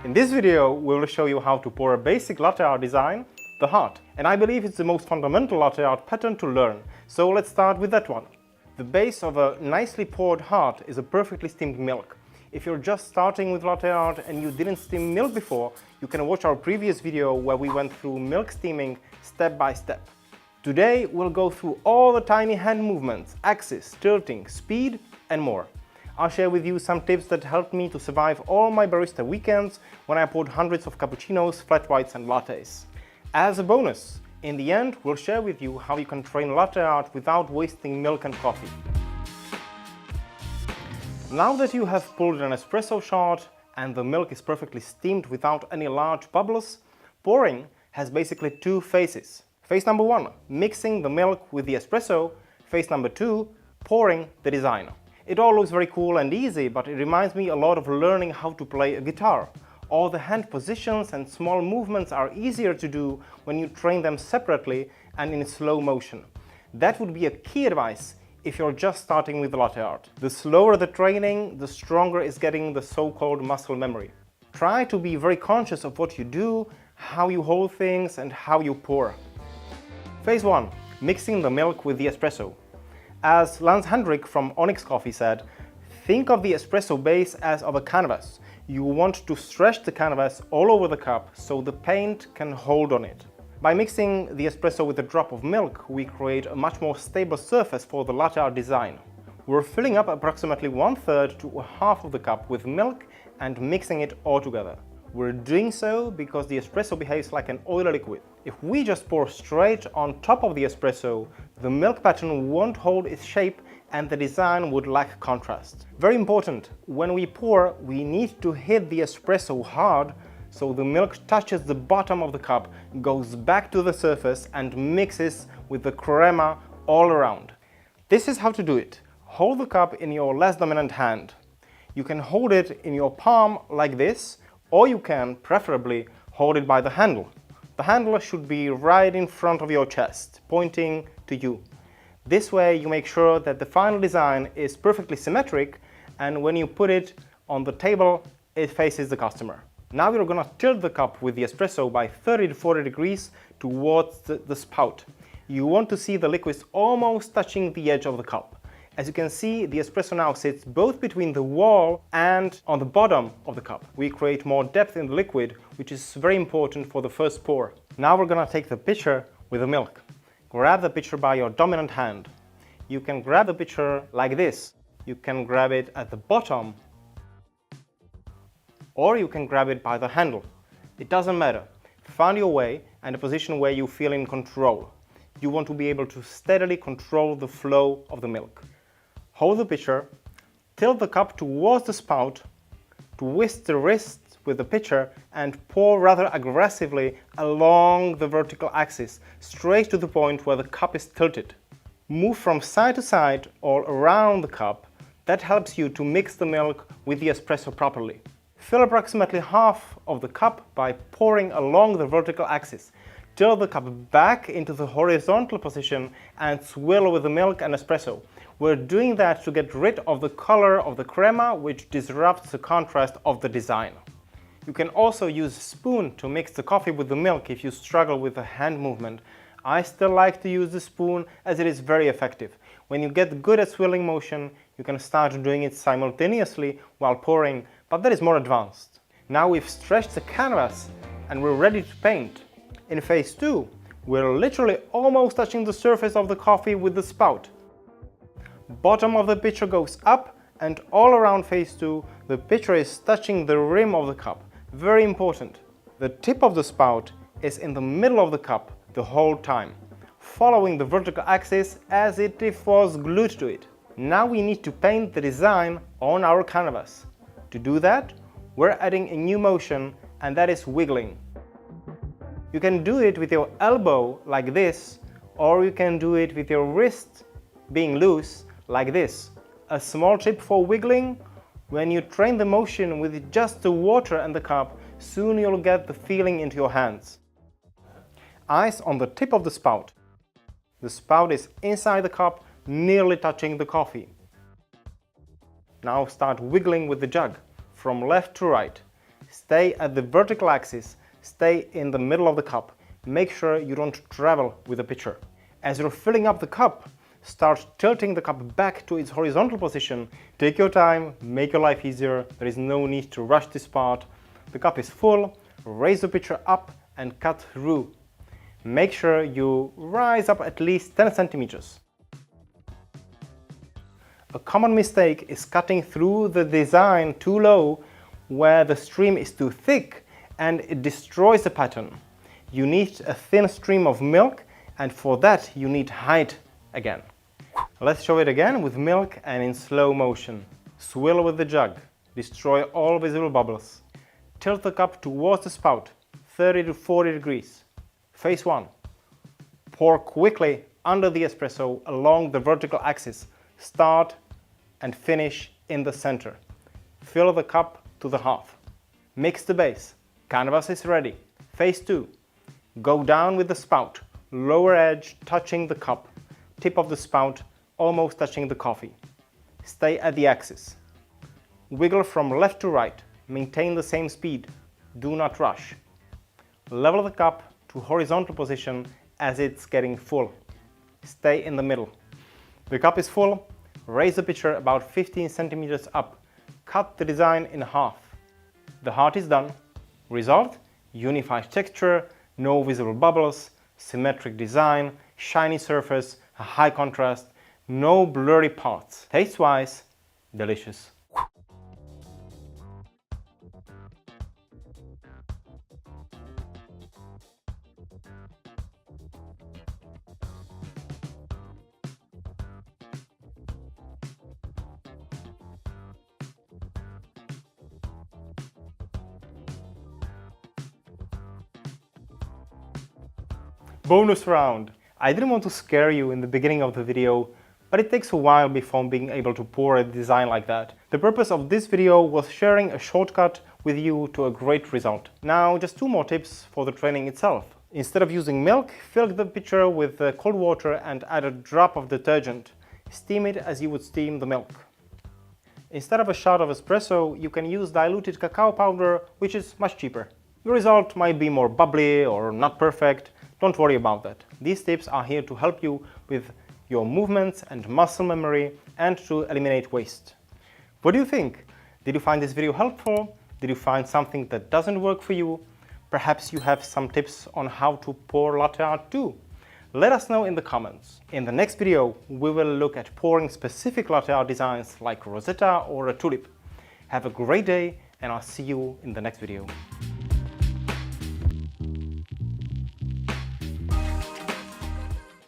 In this video, we will show you how to pour a basic latte art design, the heart. And I believe it's the most fundamental latte art pattern to learn. So let's start with that one. The base of a nicely poured heart is a perfectly steamed milk. If you're just starting with latte art and you didn't steam milk before, you can watch our previous video where we went through milk steaming step by step. Today, we'll go through all the tiny hand movements, axis, tilting, speed, and more. I'll share with you some tips that helped me to survive all my barista weekends when I poured hundreds of cappuccinos, flat whites and lattes. As a bonus, in the end, we'll share with you how you can train latte art without wasting milk and coffee. Now that you have pulled an espresso shot and the milk is perfectly steamed without any large bubbles, pouring has basically two phases. Phase number one, mixing the milk with the espresso. Phase number two, pouring the design. It all looks very cool and easy, but it reminds me a lot of learning how to play a guitar. All the hand positions and small movements are easier to do when you train them separately and in slow motion. That would be a key advice if you're just starting with latte art. The slower the training, the stronger is getting the so-called muscle memory. Try to be very conscious of what you do, how you hold things and how you pour. Phase 1. Mixing the milk with the espresso. As Lance Hendrick from Onyx Coffee said, think of the espresso base as of a canvas. You want to stretch the canvas all over the cup so the paint can hold on it. By mixing the espresso with a drop of milk, we create a much more stable surface for the latte art design. We're filling up approximately 1/3 to a half of the cup with milk and mixing it all together. We're doing so because the espresso behaves like an oily liquid. If we just pour straight on top of the espresso, the milk pattern won't hold its shape and the design would lack contrast. Very important, when we pour, we need to hit the espresso hard so the milk touches the bottom of the cup, goes back to the surface and mixes with the crema all around. This is how to do it. Hold the cup in your less dominant hand. You can hold it in your palm like this, or you can, preferably, hold it by the handle. The handle should be right in front of your chest, pointing to you. This way you make sure that the final design is perfectly symmetric, and when you put it on the table, it faces the customer. Now you're gonna tilt the cup with the espresso by 30 to 40 degrees towards the spout. You want to see the liquids almost touching the edge of the cup. As you can see, the espresso now sits both between the wall and on the bottom of the cup. We create more depth in the liquid, which is very important for the first pour. Now we're gonna take the pitcher with the milk. Grab the pitcher by your dominant hand. You can grab the pitcher like this. You can grab it at the bottom, or you can grab it by the handle. It doesn't matter. Find your way and a position where you feel in control. You want to be able to steadily control the flow of the milk. Hold the pitcher, tilt the cup towards the spout, twist the wrist with the pitcher and pour rather aggressively along the vertical axis, straight to the point where the cup is tilted. Move from side to side all around the cup. That helps you to mix the milk with the espresso properly. Fill approximately half of the cup by pouring along the vertical axis. Tilt the cup back into the horizontal position and swirl with the milk and espresso. We're doing that to get rid of the color of the crema, which disrupts the contrast of the design. You can also use a spoon to mix the coffee with the milk if you struggle with the hand movement. I still like to use the spoon as it is very effective. When you get good at swirling motion, you can start doing it simultaneously while pouring, but that is more advanced. Now we've stretched the canvas and we're ready to paint. In phase 2, we're literally almost touching the surface of the coffee with the spout. Bottom of the pitcher goes up and all around phase 2, the pitcher is touching the rim of the cup. Very important. The tip of the spout is in the middle of the cup the whole time, following the vertical axis as if it was glued to it. Now we need to paint the design on our canvas. To do that, we're adding a new motion, and that is wiggling. You can do it with your elbow like this, or you can do it with your wrist being loose like this. A small tip for wiggling: when you train the motion with just the water and the cup, soon you'll get the feeling into your hands. Eyes on the tip of the spout. The spout is inside the cup, nearly touching the coffee. Now start wiggling with the jug from left to right. Stay at the vertical axis, stay in the middle of the cup. Make sure you don't travel with the pitcher. As you're filling up the cup, start tilting the cup back to its horizontal position. Take your time, make your life easier. There is no need to rush this part. The cup is full, raise the pitcher up and cut through. Make sure you rise up at least 10 centimeters. A common mistake is cutting through the design too low where the stream is too thick and it destroys the pattern. You need a thin stream of milk, and for that you need height again. Let's show it again with milk and in slow motion. Swill with the jug. Destroy all visible bubbles. Tilt the cup towards the spout, 30 to 40 degrees. Phase 1. Pour quickly under the espresso along the vertical axis. Start and finish in the center. Fill the cup to the half. Mix the base. Canvas is ready. Phase 2. Go down with the spout. Lower edge touching the cup. Tip of the spout almost touching the coffee. Stay at the axis. Wiggle from left to right. Maintain the same speed. Do not rush. Level the cup to horizontal position as it's getting full. Stay in the middle. The cup is full. Raise the pitcher about 15 centimeters up. Cut the design in half. The heart is done. Result: unified texture, no visible bubbles, symmetric design, shiny surface, a high contrast, no blurry parts. Taste-wise, delicious. Bonus round! I didn't want to scare you in the beginning of the video, but it takes a while before being able to pour a design like that. The purpose of this video was sharing a shortcut with you to a great result. Now, just 2 more tips for the training itself. Instead of using milk, fill the pitcher with cold water and add a drop of detergent. Steam it as you would steam the milk. Instead of a shot of espresso, you can use diluted cacao powder, which is much cheaper. The result might be more bubbly or not perfect. Don't worry about that. These tips are here to help you with your movements and muscle memory and to eliminate waste. What do you think? Did you find this video helpful? Did you find something that doesn't work for you? Perhaps you have some tips on how to pour latte art too. Let us know in the comments. In the next video, we will look at pouring specific latte art designs like Rosetta or a tulip. Have a great day, and I'll see you in the next video.